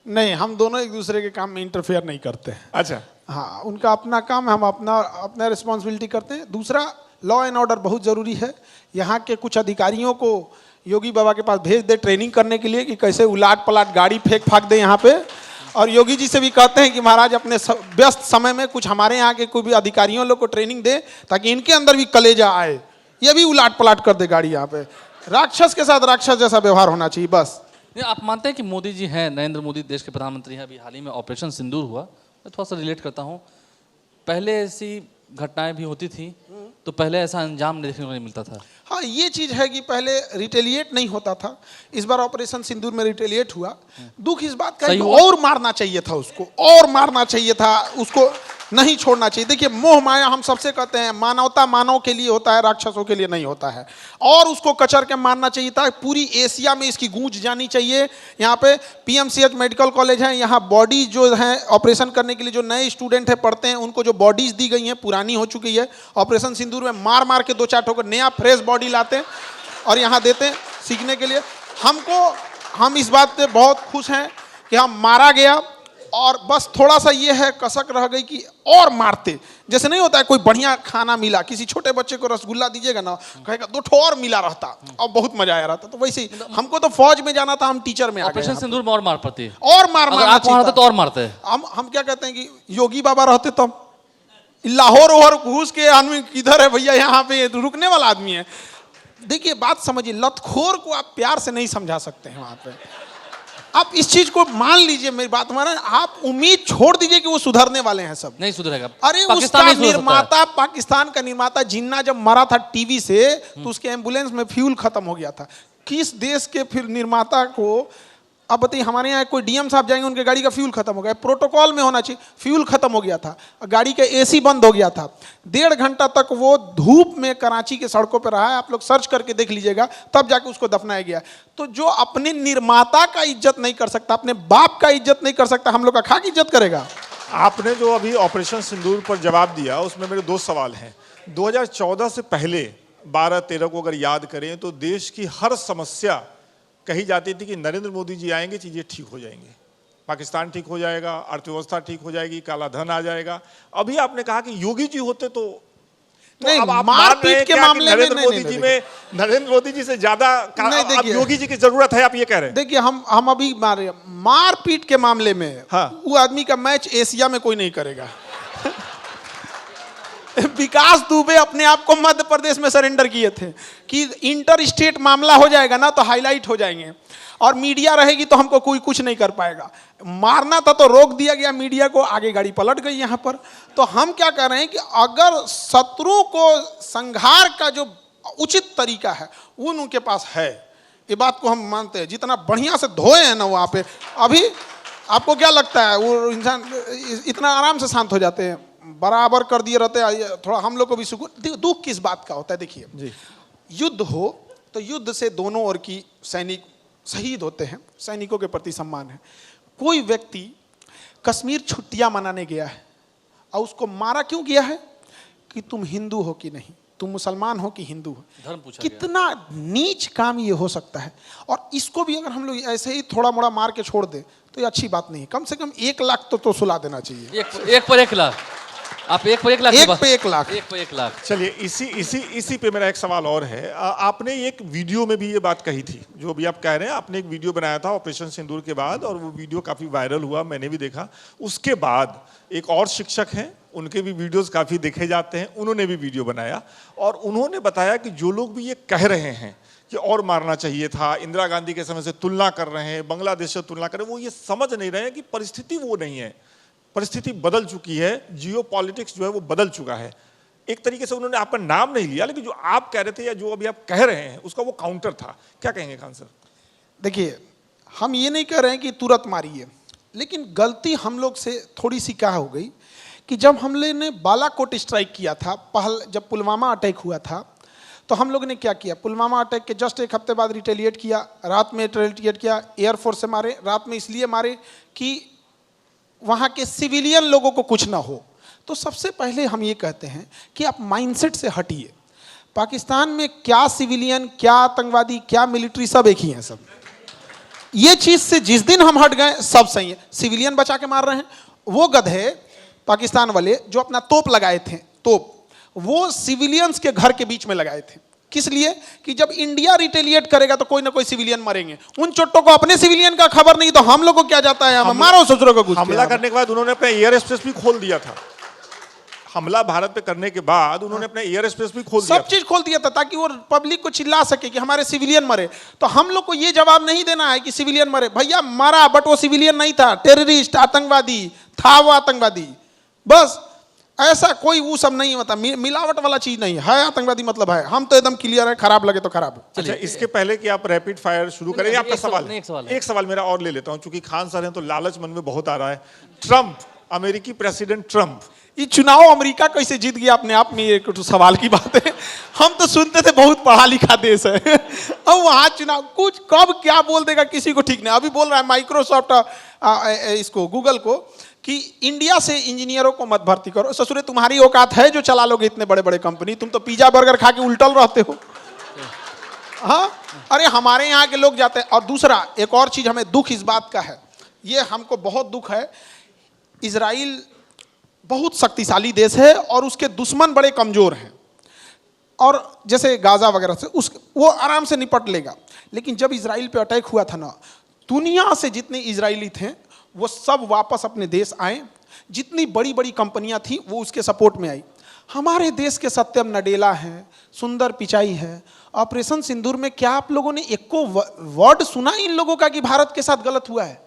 नहीं, हम दोनों एक दूसरे के काम में इंटरफेयर नहीं करते हैं। अच्छा, हाँ, उनका अपना काम है, हम अपना रिस्पॉन्सिबिलिटी करते हैं। दूसरा, लॉ एंड ऑर्डर बहुत ज़रूरी है। यहाँ के कुछ अधिकारियों को योगी बाबा के पास भेज दे ट्रेनिंग करने के लिए कि कैसे उलाट पलाट गाड़ी फेंक फाक दे यहाँ पे, और योगी जी से भी कहते हैं कि महाराज अपने व्यस्त समय में कुछ हमारे यहाँ के कोई भी अधिकारियों लोग को ट्रेनिंग दे ताकि इनके अंदर भी कलेजा आए, ये भी उलाट पलाट कर दे गाड़ी यहाँ पे। राक्षस के साथ राक्षस जैसा व्यवहार होना चाहिए, बस। नहीं, आप मानते हैं कि मोदी जी हैं, नरेंद्र मोदी देश के प्रधानमंत्री हैं, अभी हाल ही में ऑपरेशन सिंदूर हुआ, मैं थोड़ा सा रिलेट करता हूँ, पहले ऐसी घटनाएं भी होती थी तो पहले ऐसा अंजाम देखने को नहीं मिलता था। हाँ, ये चीज़ है कि पहले रिटेलिएट नहीं होता था, इस बार ऑपरेशन सिंदूर में रिटेलिएट हुआ। दुख इस बात का है कि और मारना चाहिए था उसको, और मारना चाहिए था उसको, नहीं छोड़ना चाहिए। देखिए, मोह माया हम सबसे कहते हैं, मानवता मानव के लिए होता है, राक्षसों के लिए नहीं होता है, और उसको कचर के मारना चाहिए था। पूरी एशिया में इसकी गूंज जानी चाहिए। यहाँ पे पीएमसीएच मेडिकल कॉलेज है, यहाँ बॉडी जो है ऑपरेशन करने के लिए जो नए स्टूडेंट है पढ़ते हैं, उनको जो बॉडीज दी गई हैं पुरानी हो चुकी है, ऑपरेशन सिंदूर में मार मार के 2-4 ठोकर नया फ्रेश बॉडी लाते हैं और यहाँ देते हैं सीखने के लिए। हम इस बात से बहुत खुश हैं कि हम मारा गया, और बस थोड़ा सा ये है, कसक रह गई कि और मारते। जैसे नहीं होता है कोई बढ़िया खाना मिला, किसी छोटे बच्चे को रसगुल्ला दीजिएगा ना, कहेगा 2 ठो और मिला रहता और बहुत मजा आया रहता। तो वैसे ही हमको तो फौज में जाना था, हम टीचर में आ गए। ऑपरेशन सिंदूर में और मार पड़ती है, और मार मारना चाहिए तो और मारते हैं। हम क्या कहते हैं कि योगी बाबा रहते तब लाहौर ओहर घूस के आदमी किधर है भैया, यहाँ पे रुकने वाला आदमी है। देखिए, बात समझिए, लतखोर को आप प्यार से नहीं समझा सकते हैं वहां पे। आप इस चीज को मान लीजिए, मेरी बात माना, आप उम्मीद छोड़ दीजिए कि वो सुधरने वाले हैं। सब नहीं सुधरेगा। अरे उसका निर्माता, पाकिस्तान का निर्माता जिन्ना जब मरा था टीवी से, तो उसके एम्बुलेंस में फ्यूल खत्म हो गया था। किस देश के फिर निर्माता को, अब बताइए, हमारे यहाँ कोई डीएम साहब जाएंगे, उनके गाड़ी का फ्यूल खत्म हो गया, प्रोटोकॉल में होना चाहिए, फ्यूल खत्म हो गया था, गाड़ी का एसी बंद हो गया था, 1.5 घंटा तक वो धूप में कराची के सड़कों पर रहा है। आप लोग सर्च करके देख लीजिएगा, तब जाके उसको दफनाया गया। तो जो अपने निर्माता का इज्जत नहीं कर सकता, अपने बाप का इज्जत नहीं कर सकता, हम लोग का खाक इज्जत करेगा? आपने जो अभी ऑपरेशन सिंदूर पर जवाब दिया, उसमें मेरे 2 सवाल हैं। 2014 से पहले 12-13 को अगर याद करें तो देश की हर समस्या कही जाती थी कि नरेंद्र मोदी जी आएंगे, चीजें ठीक हो जाएंगी, पाकिस्तान ठीक हो जाएगा, अर्थव्यवस्था ठीक हो जाएगी, काला धन आ जाएगा। अभी आपने कहा कि योगी जी होते तो नहीं, अब आप मारपीट के मामले में नरेंद्र मोदी जी से ज्यादा अब योगी जी की जरूरत है, आप ये कह रहे हैं? देखिए, हम अभी मारपीट के मामले में, हाँ, वो आदमी का मैच एशिया में कोई नहीं करेगा। विकास दुबे अपने आप को मध्य प्रदेश में सरेंडर किए थे कि इंटर स्टेट मामला हो जाएगा ना तो हाईलाइट हो जाएंगे, और मीडिया रहेगी तो हमको कोई कुछ नहीं कर पाएगा। मारना था तो रोक दिया गया मीडिया को, आगे गाड़ी पलट गई यहाँ पर। तो हम क्या कर रहे हैं कि अगर शत्रु को संहार का जो उचित तरीका है वो उनके पास है, ये बात को हम मानते हैं। जितना बढ़िया से धोए हैं ना वहाँ पे, अभी आपको क्या लगता है वो इंसान इतना आराम से शांत हो जाते हैं? बराबर कर दिए रहते हैं। थोड़ा हम लोग को भी सुकून। दुख किस बात का होता है? देखिए, युद्ध हो तो युद्ध से दोनों ओर की सैनिक शहीद होते हैं, सैनिकों के प्रति सम्मान है। कोई व्यक्ति कश्मीर छुट्टियां मनाने गया है और उसको मारा क्यों गया है? कि तुम हिंदू हो कि नहीं। तुम मुसलमान हो कि हिंदू हो। धर्म पूछा गया। कितना नीच काम ये हो सकता है। और इसको भी अगर हम लोग ऐसे ही थोड़ा मोड़ा मार के छोड़ दे तो ये अच्छी बात नहीं है। कम से कम 1 लाख तो सुला देना चाहिए। एक पर 1 लाख, आप 1 पर 1 लाख, 1 पे 1 लाख, 1 पर 1 लाख। चलिए इसी पे मेरा एक सवाल और है। आपने एक वीडियो में भी ये बात कही थी, जो अभी आप कह रहे हैं। आपने एक वीडियो बनाया था ऑपरेशन सिंदूर के बाद, और वो वीडियो काफी वायरल हुआ, मैंने भी देखा। उसके बाद एक और शिक्षक हैं, उनके भी वीडियोस काफी देखे जाते हैं, उन्होंने भी वीडियो बनाया और उन्होंने बताया कि जो लोग भी ये कह रहे हैं कि और मारना चाहिए था, इंदिरा गांधी के समय से तुलना कर रहे हैं, बांग्लादेश से तुलना कर रहे हैं, वो ये समझ नहीं रहे हैं कि परिस्थिति वो नहीं है, परिस्थिति बदल चुकी है, जियो पॉलिटिक्स जो है वो बदल चुका है। एक तरीके से उन्होंने आपका नाम नहीं लिया, लेकिन जो आप कह रहे थे या जो अभी आप कह रहे हैं उसका वो काउंटर था। क्या कहेंगे खान सर? देखिए, हम ये नहीं कह रहे हैं कि तुरंत मारिए, लेकिन गलती हम लोग से थोड़ी सी क्या हो गई कि जब हम लोग ने बालाकोट स्ट्राइक किया था, जब पुलवामा अटैक हुआ था, तो हम लोग ने क्या किया, पुलवामा अटैक के जस्ट 1 हफ्ते बाद रिटेलिएट किया, रात में रिटेलिएट किया, एयरफोर्स से मारे, रात में इसलिए मारे कि वहाँ के सिविलियन लोगों को कुछ ना हो। तो सबसे पहले हम ये कहते हैं कि आप माइंडसेट से हटिए। पाकिस्तान में क्या सिविलियन, क्या आतंकवादी, क्या मिलिट्री, सब एक ही हैं सब। ये चीज़ से जिस दिन हम हट गए सब सही है। सिविलियन बचा के मार रहे हैं, वो गधे पाकिस्तान वाले जो अपना तोप लगाए थे, तोप वो सिविलियंस के घर के बीच में लगाए थे। किस लिए? कि जब इंडिया रिटेलिएट करेगा तो कोई ना कोई सिविलियन मरेंगे। उन चोटों को अपने सिविलियन का खबर नहीं, तो हम लोग को क्या जाता है, हम मारो ससुरों को। कुछ हमला करने के बाद उन्होंने अपना एयर स्पेस भी खोल दिया था। हमला भारत पे करने के बाद उन्होंने अपना एयर स्पेस भी खोल दिया, सब चीज खोल दिया था ताकि वो पब्लिक को चिल्ला सके कि हमारे सिविलियन मरे। तो हम लोग को ये जवाब नहीं देना है कि सिविलियन मरे। भैया मरा, बट वो सिविलियन नहीं था, टेररिस्ट, आतंकवादी था वो, आतंकवादी। बस ऐसा कोई वो सब नहीं होता, मिलावट वाला चीज नहीं है। आतंकवादी मतलब है, हम तो एकदम क्लियर है, खराब लगे तो खराब। अच्छा, इसके पहले कि आप रैपिड फायर शुरू करें, आपका सवाल, एक सवाल मेरा और ले लेता हूं, क्योंकि खान सर हैं तो लालच मन में बहुत आ रहा है। ट्रंप, अमेरिकी प्रेसिडेंट ट्रंप, ये चुनाव अमेरिका कैसे जीत गया अपने आप में एक तो सवाल की बात है। हम तो सुनते थे बहुत पढ़ा लिखा देश है, अब वहां चुनाव कुछ कब क्या बोल देगा किसी को ठीक नहीं। अभी बोल रहा है माइक्रोसॉफ्ट इसको, गूगल को, कि इंडिया से इंजीनियरों को मत भर्ती करो। ससुरे तुम्हारी औकात है जो चला लोगे इतने बड़े बड़े कंपनी? तुम तो पिज्जा बर्गर खा के उल्टल रहते हो। हाँ, अरे हमारे यहाँ के लोग जाते हैं। और दूसरा एक और चीज हमें दुख इस बात का है, ये हमको बहुत दुख है, इजराइल बहुत शक्तिशाली देश है और उसके दुश्मन बड़े कमजोर हैं, और जैसे गाजा वगैरह से वो आराम से निपट लेगा। लेकिन जब इजराइल पे अटैक हुआ था ना, दुनिया से जितने इजरायली थे वो सब वापस अपने देश आए। जितनी बड़ी बड़ी कंपनियां थी वो उसके सपोर्ट में आई। हमारे देश के सत्यम नडेला हैं, सुंदर पिचाई है। ऑपरेशन सिंदूर में क्या आप लोगों ने एक को वर्ड सुना इन लोगों का कि भारत के साथ गलत हुआ है?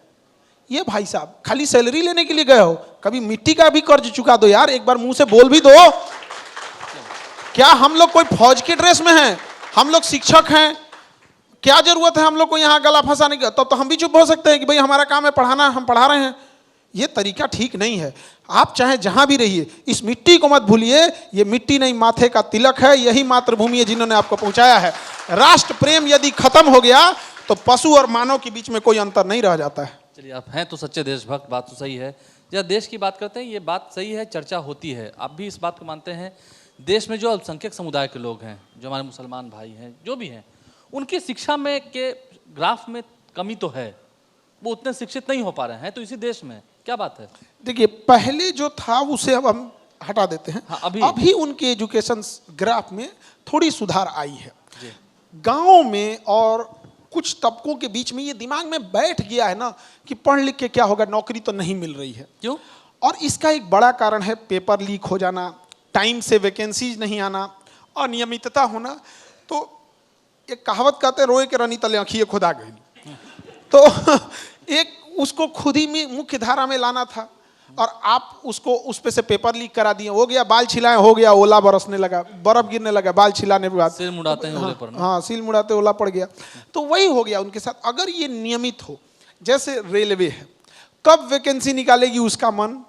ये भाई साहब खाली सैलरी लेने के लिए गए हो, कभी मिट्टी का भी कर्ज चुका दो यार, एक बार मुंह से बोल भी दो। क्या हम लोग कोई फौज के ड्रेस में हैं? हम लोग शिक्षक हैं, क्या जरूरत है हम लोग को यहाँ गला फंसाने की? तब तो हम भी चुप हो सकते हैं कि भाई हमारा काम है पढ़ाना, हम पढ़ा रहे हैं। ये तरीका ठीक नहीं है। आप चाहे जहां भी रहिए, इस मिट्टी को मत भूलिए। ये मिट्टी नहीं, माथे का तिलक है। यही मातृभूमि है जिन्होंने आपको पहुंचाया है। राष्ट्र प्रेम यदि खत्म हो गया तो पशु और मानव के बीच में कोई अंतर नहीं रह जाता है। चलिए, आप हैं तो सच्चे देशभक्त, बात तो सही है। जब देश की बात करते हैं, ये बात सही है, चर्चा होती है। आप भी इस बात को मानते हैं, देश में जो अल्पसंख्यक समुदाय के लोग हैं, जो हमारे मुसलमान भाई हैं, जो भी हैं, उनकी शिक्षा में के ग्राफ में कमी तो है, वो उतने शिक्षित नहीं हो पा रहे हैं। तो इसी देश में क्या बात है? देखिए, पहले जो था उसे अब हम हटा देते हैं। हाँ, अभी उनके एजुकेशन ग्राफ में थोड़ी सुधार आई है। गांव में और कुछ तबकों के बीच में ये दिमाग में बैठ गया है ना कि पढ़ लिख के क्या होगा, नौकरी तो नहीं मिल रही है। क्यों? और इसका एक बड़ा कारण है पेपर लीक हो जाना, टाइम से वैकेंसीज नहीं आना, अनियमितता होना। तो एक कहावत कहते हैं, रोए के रनी तले आँखिए खुदा गई। तो एक उसको खुद ही में मुख्य धारा में लाना था, और आप उसको उस पे से पेपर लीक करा दिए। हो गया बाल छिलाए, हो गया ओला बरसने लगा, बर्फ गिरने लगा बाल छिलाने के बाद, सिर मुड़ाते हैं ओले पर ना। हाँ, सिल मुड़ाते ओला पड़ गया। तो वही हो गया उनके साथ। अगर ये नियमित हो, जैसे रेलवे है, कब वैकेंसी निकालेगी उसका मन,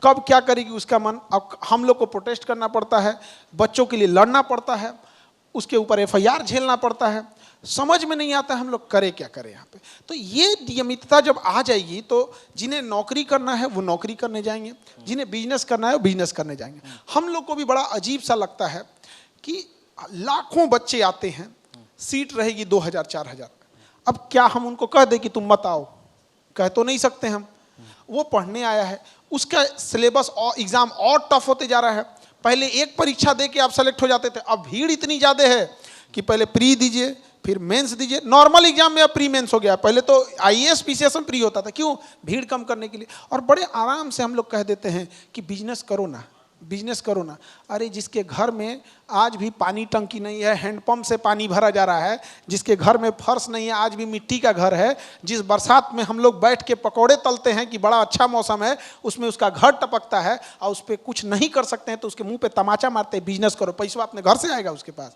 कब क्या करेगी उसका मन। अब हम लोग को प्रोटेस्ट करना पड़ता है, बच्चों के लिए लड़ना पड़ता है, उसके ऊपर FIR झेलना पड़ता है। समझ में नहीं आता हम लोग करे क्या करें यहाँ पे। तो ये नियमितता जब आ जाएगी तो जिन्हें नौकरी करना है वो नौकरी करने जाएंगे, जिन्हें बिजनेस करना है वो बिजनेस करने जाएंगे। हम लोग को भी बड़ा अजीब सा लगता है कि लाखों बच्चे आते हैं, सीट रहेगी 2000 4000। अब क्या हम उनको कह दें कि तुम मत आओ? कह तो नहीं सकते हम। वो पढ़ने आया है, उसका सिलेबस और एग्जाम और टफ होते जा रहा है। पहले एक परीक्षा दे के आप सेलेक्ट हो जाते थे, अब भीड़ इतनी ज़्यादा है कि पहले प्री दीजिए, फिर मेंस दीजिए। नॉर्मल एग्जाम में अब प्री मेंस हो गया, पहले तो आईएएस पीसीएस में प्री होता था। क्यों? भीड़ कम करने के लिए। और बड़े आराम से हम लोग कह देते हैं कि बिजनेस करो ना, बिजनेस करो ना। अरे जिसके घर में आज भी पानी टंकी नहीं है, हैंडपंप से पानी भरा जा रहा है, जिसके घर में फर्श नहीं है, आज भी मिट्टी का घर है, जिस बरसात में हम लोग बैठ के पकौड़े तलते हैं कि बड़ा अच्छा मौसम है, उसमें उसका घर टपकता है और उस पर कुछ नहीं कर सकते हैं तो उसके मुंह पे तमाचा मारते हैं बिजनेस करो। पैसा अपने घर से आएगा उसके पास।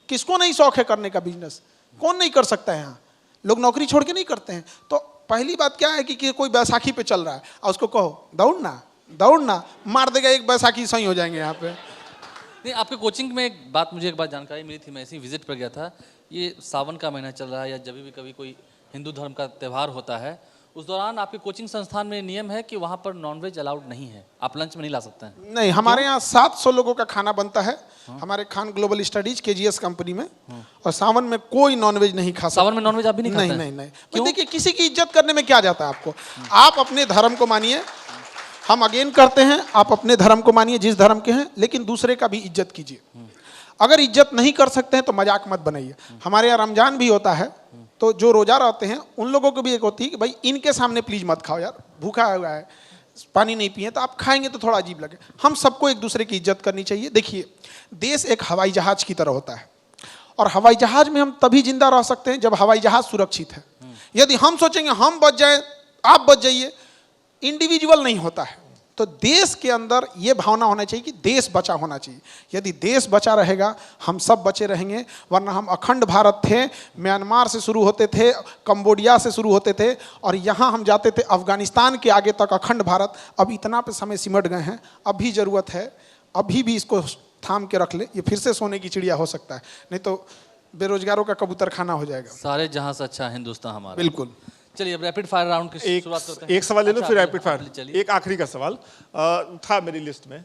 किसको नहीं शौक है करने का बिजनेस? कौन नहीं कर सकता है? यहाँ लोग नौकरी छोड़ के नहीं करते हैं। तो पहली बात क्या है कि कोई बैसाखी पे चल रहा है और उसको कहो दौड़ना, दौड़ना, मार देगा एक बैसाखी, सही हो जाएंगे यहाँ पे। नहीं, आपके कोचिंग में एक बात, मुझे एक बात जानकारी मिली थी, मैं ऐसी विजिट पर गया था। ये सावन का महीना चल रहा है या जब भी कभी कोई हिंदू धर्म का त्यौहार होता है, उस दौरान आपके कोचिंग संस्थान में नियम है कि वहाँ पर नॉनवेज अलाउड नहीं है, आप लंच में नहीं ला सकते हैं। नहीं, हमारे यहाँ 700 लोगों का खाना बनता है। हमारे Khan global studies KGS company में, और सावन में कोई नॉनवेज नहीं खा सकता। सावन में नॉनवेज आप भी नहीं खाते हैं? नहीं नहीं नहीं। देखिए, किसी की इज्जत करने में क्या जाता है आपको? आप अपने धर्म को मानिए, हम अगेन करते हैं, आप अपने धर्म को मानिए जिस धर्म के हैं, लेकिन दूसरे का भी इज्जत कीजिए। अगर इज्जत नहीं कर सकते हैं तो मजाक मत बनाइए। हमारे यहाँ रमजान भी होता है, तो जो रोजा रहते हैं उन लोगों को भी एक होती है कि भाई इनके सामने प्लीज मत खाओ यार, भूखा हुआ है, पानी नहीं पिए, तो आप खाएंगे तो थोड़ा अजीब लगे। हम सबको एक दूसरे की इज्जत करनी चाहिए। देखिए, देश एक हवाई जहाज की तरह होता है, और हवाई जहाज में हम तभी जिंदा रह सकते हैं जब हवाई जहाज सुरक्षित है। यदि हम सोचेंगे हम बच जाए, आप बच जाइए, इंडिविजुअल नहीं होता है। तो देश के अंदर ये भावना होना चाहिए कि देश बचा होना चाहिए। यदि देश बचा रहेगा, हम सब बचे रहेंगे। वरना हम अखंड भारत थे, म्यांमार से शुरू होते थे, कंबोडिया से शुरू होते थे, और यहाँ हम जाते थे अफगानिस्तान के आगे तक अखंड भारत। अब इतना पे समय सिमट गए हैं, अभी ज़रूरत है, अभी भी इसको थाम के रख ले। ये फिर से सोने की चिड़िया हो सकता है, नहीं तो बेरोजगारों का कबूतर खाना हो जाएगा। सारे जहां से अच्छा हिंदुस्तान हमारा। बिल्कुल। चलिए, अब रैपिड फायर राउंड की शुरुआत करते हैं। एक सवाल ले लो, अच्छा, फिर रैपिड फायर। चलिए। एक आखिरी का सवाल था मेरी लिस्ट में।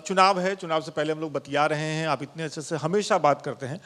चुनाव है, चुनाव से पहले हम लोग बतिया रहे हैं, आप इतने अच्छे से हमेशा बात करते हैं।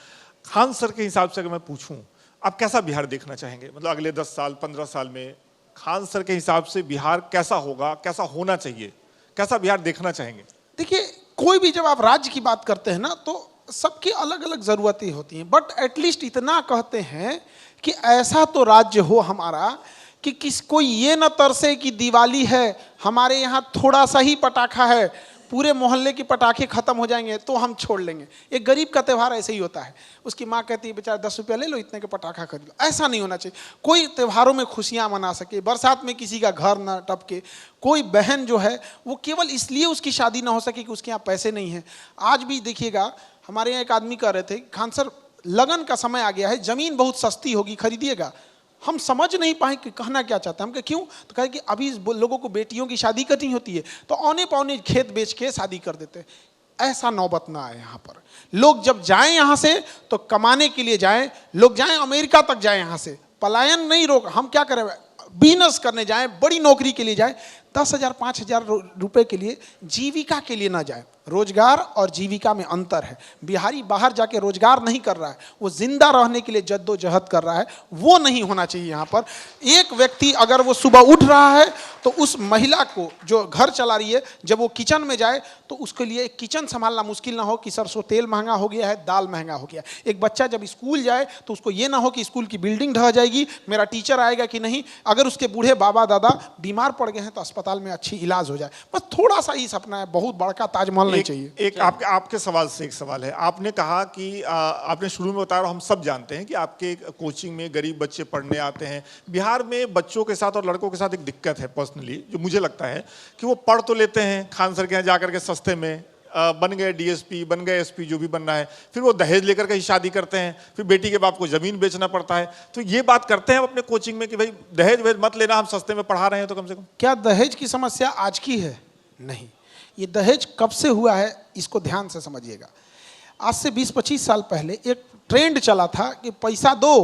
खान सर के हिसाब से अगर मैं पूछूं, आप कैसा बिहार देखना चाहेंगे? मतलब अगले 10 साल 15 साल में खान सर के हिसाब से बिहार कैसा होगा, कैसा होना चाहिए, कैसा बिहार देखना चाहेंगे? देखिए, कोई भी जब आप राज्य की बात करते हैं ना, तो सबकी अलग अलग ज़रूरतें होती हैं, बट एटलीस्ट इतना कहते हैं कि ऐसा तो राज्य हो हमारा कि कोई ये न तरसे कि दिवाली है, हमारे यहाँ थोड़ा सा ही पटाखा है, पूरे मोहल्ले के पटाखे खत्म हो जाएंगे तो हम छोड़ लेंगे। एक गरीब का त्यौहार ऐसे ही होता है, उसकी माँ कहती है बेचारा 10 रुपया ले लो, इतने के पटाखा खरीद लो। ऐसा नहीं होना चाहिए। कोई त्योहारों में खुशियाँ मना सके, बरसात में किसी का घर ना टपके, कोई बहन जो है वो केवल इसलिए उसकी शादी ना हो सके कि उसके यहाँ पैसे नहीं हैं। आज भी देखिएगा, हमारे यहाँ एक आदमी कह रहे थे, खान सर लगन का समय आ गया है, ज़मीन बहुत सस्ती होगी, खरीदिएगा। हम समझ नहीं पाए कि कहना क्या चाहता है। हम कहे क्यों? तो कहे कि अभी लोगों को बेटियों की शादी करनी होती है तो औने पौने खेत बेच के शादी कर देते हैं। ऐसा नौबत ना आए यहाँ पर। लोग जब जाएं यहाँ से तो कमाने के लिए जाएं, लोग जाएं अमेरिका तक जाएं, यहाँ से पलायन नहीं रोक। हम क्या करें? बिजनेस करने जाएं, बड़ी नौकरी के लिए जाएं, 10,000 5,000 रुपए के लिए, जीविका के लिए ना जाएं। रोजगार और जीविका में अंतर है। बिहारी बाहर जाके रोजगार नहीं कर रहा है, वो जिंदा रहने के लिए जद्दोजहद कर रहा है। वो नहीं होना चाहिए यहाँ पर। एक व्यक्ति अगर वो सुबह उठ रहा है तो उस महिला को जो घर चला रही है, जब वो किचन में जाए तो उसके लिए एक किचन संभालना मुश्किल ना हो कि सरसों तेल महंगा हो गया है, दाल महंगा हो गया। एक बच्चा जब स्कूल जाए तो उसको ये ना हो कि स्कूल की बिल्डिंग ढह जाएगी, मेरा टीचर आएगा कि नहीं। अगर उसके बूढ़े बाबा दादा बीमार पड़ गए हैं तो अस्पताल में अच्छी इलाज हो जाए। बस थोड़ा सा ही सपना है, बहुत बड़का ताजमहल नहीं चाहिए। एक आपके सवाल से एक सवाल है। आपने कहा कि आपने शुरू में बताया, हम सब जानते हैं कि आपके कोचिंग में गरीब बच्चे पढ़ने आते हैं। बिहार में बच्चों के साथ और लड़कों के साथ एक दिक्कत है पर्सनली, जो मुझे लगता है कि वो पढ़ तो लेते हैं खान सर के यहाँ जाकर के सस्ते में, बन गए डीएसपी, बन गए एसपी, जो भी बनना है, फिर वो दहेज लेकर के ही शादी करते हैं, फिर बेटी के बाप को जमीन बेचना पड़ता है। तो ये बात करते हैं अपने कोचिंग में कि भाई दहेज वेज मत लेना, हम सस्ते में पढ़ा रहे हैं तो कम से कम। क्या दहेज की समस्या आज की है? नहीं, ये दहेज कब से हुआ है इसको ध्यान से समझिएगा। आज से 20-25 साल पहले एक ट्रेंड चला था कि पैसा दो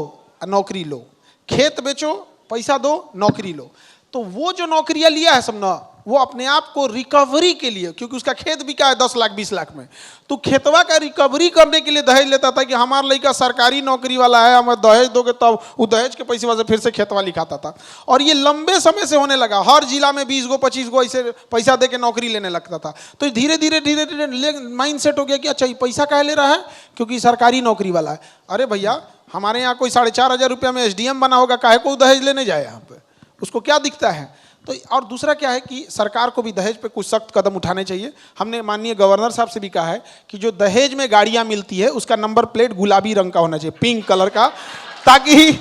नौकरी लो, खेत बेचो पैसा दो नौकरी लो। तो वो जो नौकरियां लिया है सब ना, वो अपने आप को रिकवरी के लिए, क्योंकि उसका खेत बिका है 10 लाख 20 लाख में, तो खेतवा का रिकवरी करने के लिए दहेज लेता था कि हमारा लड़का सरकारी नौकरी वाला है, हमें दहेज दोगे तब वो दहेज के पैसे से फिर से खेतवा लिखाता था। और ये लंबे समय से होने लगा, हर जिला में 20 गो 25 गो ऐसे पैसा दे के नौकरी लेने लगता था। तो धीरे धीरे माइंड सेट हो गया कि अच्छा ये पैसा काहे ले रहा है, क्योंकि सरकारी नौकरी वाला है। अरे भैया, हमारे यहाँ कोई 4,500 रुपया में SDM बना होगा, काहे को दहेज लेने जाए यहाँ पे, उसको क्या दिखता है। तो और दूसरा क्या है कि सरकार को भी दहेज पे कुछ सख्त कदम उठाने चाहिए। हमने माननीय गवर्नर साहब से भी कहा है कि जो दहेज में गाड़ियां मिलती है उसका नंबर प्लेट गुलाबी रंग का होना चाहिए, पिंक कलर का, ताकि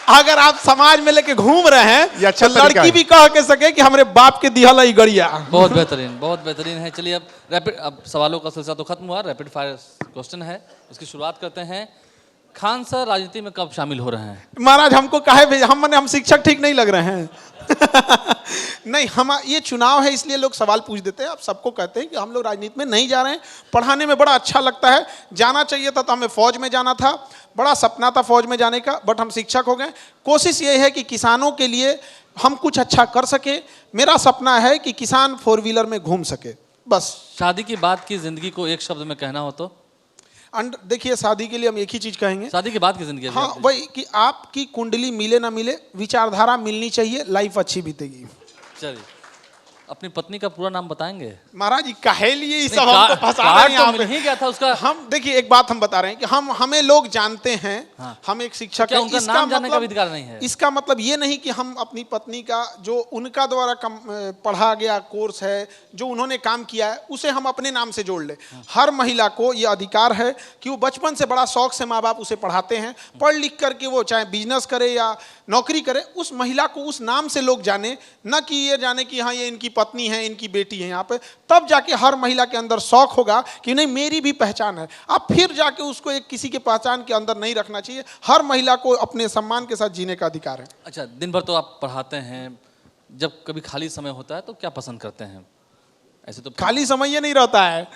अगर आप समाज में लेके घूम रहे हैं अच्छा तो लड़की भी कह के सके कि हमारे बाप के दिहल ही गड़िया। बहुत बेहतरीन, बहुत बेहतरीन है। चलिए अब सवालों का सिलसिला तो खत्म हुआ, रैपिड फायर क्वेश्चन है, उसकी शुरुआत करते हैं। खान सर राजनीति में कब शामिल हो रहे हैं? महाराज हमको काहे भेज, हम शिक्षक ठीक नहीं लग रहे हैं। नहीं, हम ये चुनाव है इसलिए लोग सवाल पूछ देते हैं। आप सबको कहते हैं कि हम लोग राजनीति में नहीं जा रहे हैं, पढ़ाने में बड़ा अच्छा लगता है, जाना चाहिए था तो हमें फौज में जाना था, बड़ा सपना था फौज में जाने का, बट हम शिक्षक हो गए। कोशिश ये है कि किसानों के लिए हम कुछ अच्छा कर सके। मेरा सपना है कि किसान 4 व्हीलर में घूम सके, बस। शादी के बाद की जिंदगी को एक शब्द में कहना हो तो? देखिए, शादी के लिए हम एक ही चीज कहेंगे, शादी के बाद की जिंदगी। हाँ वही कि आपकी कुंडली मिले ना मिले, विचारधारा मिलनी चाहिए, लाइफ अच्छी बीतेगी। चलिए, अपनी पत्नी का पूरा नाम बताएंगे? महाराज जी काहे लिए इस सब हमको फंसा रहे हैं यहाँ पे? मिल ही गया था उसका। हम देखिए एक बात हम बता रहे हैं कि हमें लोग जानते हैं, हाँ। हम एक शिक्षक क्या हैं, उनका इसका नाम जानने का मतलब भी अधिकार नहीं है? इसका मतलब ये नहीं कि हम अपनी पत्नी का जो उनका द्वारा पढ़ा गया कोर्स है, जो उन्होंने काम किया है, उसे हम अपने नाम से जोड़ ले। हर महिला को ये अधिकार है कि वो बचपन से बड़ा शौक से माँ बाप उसे पढ़ाते हैं, पढ़ लिख करके वो चाहे बिजनेस करे या नौकरी करे, उस महिला को उस नाम से लोग जाने, न कि ये जाने कि हाँ ये इनकी पत्नी है, इनकी बेटी है यहाँ पे। तब जाके हर महिला के अंदर शौक होगा कि नहीं मेरी भी पहचान है। आप फिर जाके उसको एक किसी के पहचान के अंदर नहीं रखना चाहिए। हर महिला को अपने सम्मान के साथ जीने का अधिकार है। अच्छा, दिन भर तो आप पढ़ाते हैं, जब कभी खाली समय होता है तो क्या पसंद करते हैं? ऐसे तो खाली समय ये नहीं रहता है।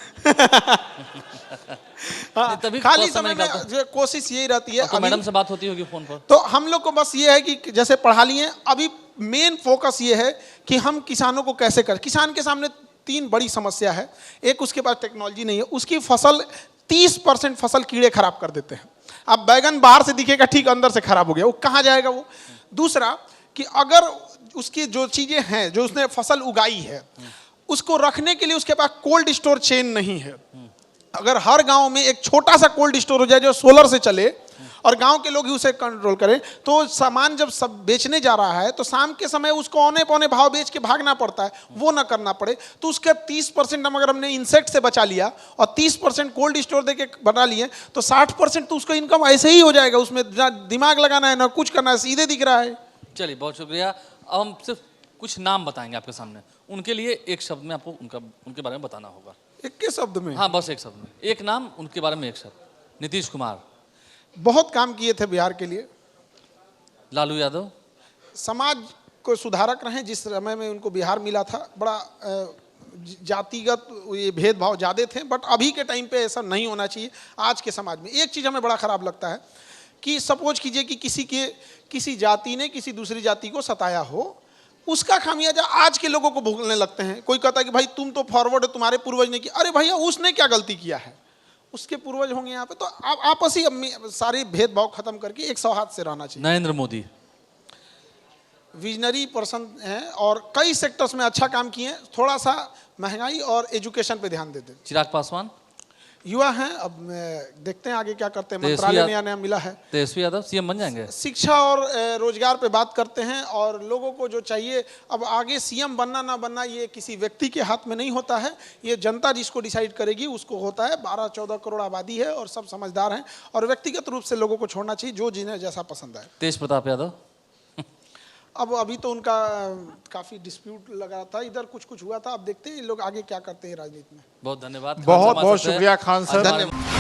हाँ, तभी खाली बहुत समय समय में जो कोशिश यही रहती है। तो मैडम से बात होती होगी फोन पर? तो हम लोग को बस ये है कि जैसे पढ़ा लिए, अभी मेन फोकस ये है कि हम किसानों को कैसे कर। किसान के सामने 3 बड़ी समस्या है। एक, उसके पास टेक्नोलॉजी नहीं है, उसकी फसल 30% फसल कीड़े खराब कर देते हैं। अब बैगन बाहर से दिखेगा ठीक, अंदर से खराब हो गया, वो कहाँ जाएगा वो? दूसरा कि अगर उसकी जो चीजें हैं, जो उसने फसल उगाई है, उसको रखने के लिए उसके पास कोल्ड स्टोर चेन नहीं है। अगर हर गांव में एक छोटा सा कोल्ड स्टोर हो जाए जो सोलर से चले और गांव के लोग ही उसे कंट्रोल करें, तो सामान जब सब बेचने जा रहा है तो शाम के समय उसको औने पौने भाव बेच के भागना पड़ता है, वो ना करना पड़े। तो उसके 30% अगर हमने इंसेक्ट से बचा लिया और 30% कोल्ड स्टोर देके बना लिए, तो 60% तो उसका इनकम ऐसे ही हो जाएगा। उसमें ना दिमाग लगाना है ना कुछ करना है, सीधे दिख रहा है। चलिए, बहुत शुक्रिया। अब हम सिर्फ कुछ नाम बताएंगे आपके सामने, उनके लिए एक शब्द में आपको उनके बारे में बताना होगा। एक के शब्द में? हाँ, बस एक शब्द में, एक नाम, उनके बारे में एक शब्द। नीतीश कुमार। बहुत काम किए थे बिहार के लिए। लालू यादव। समाज को सुधारक रहे। जिस समय में उनको बिहार मिला था, बड़ा जातिगत ये भेदभाव ज़्यादा थे, बट अभी के टाइम पे ऐसा नहीं होना चाहिए। आज के समाज में एक चीज़ हमें बड़ा ख़राब लगता है कि सपोज कीजिए कि किसी जाति ने किसी दूसरी जाति को सताया हो, उसका खामियाजा आज के लोगों को भुगतने लगते हैं। कोई कहता है कि भाई तुम तो फॉरवर्ड हो, तुम्हारे पूर्वज ने किया। अरे भैया, उसने क्या गलती किया है? उसके पूर्वज होंगे यहाँ पे। तो आपस ही सारे भेदभाव खत्म करके एक सौहार्द से रहना चाहिए। नरेंद्र मोदी। विजनरी पर्सन हैं और कई सेक्टर्स में अच्छा काम किए हैं। थोड़ा सा महंगाई और एजुकेशन पे ध्यान देते। चिराग पासवान। युवा हैं, अब देखते हैं आगे क्या करते हैं। मंत्रालय नया नया मिला है। तेजस्वी यादव सीएम बन जाएंगे। शिक्षा और रोजगार पे बात करते हैं, और लोगों को जो चाहिए, अब आगे सीएम बनना ना बनना ये किसी व्यक्ति के हाथ में नहीं होता है, ये जनता जिसको डिसाइड करेगी उसको होता है। 12-14 करोड़ आबादी है और सब समझदार हैं, और व्यक्तिगत रूप से लोगों को छोड़ना चाहिए जो जिन्हें जैसा पसंद आए। तेज प्रताप यादव। अब अभी तो उनका काफी डिस्प्यूट लगा था, इधर कुछ हुआ था। अब देखते हैं लोग आगे क्या करते हैं राजनीति में। बहुत धन्यवाद। बहुत बहुत शुक्रिया खान सर। धन्यवाद।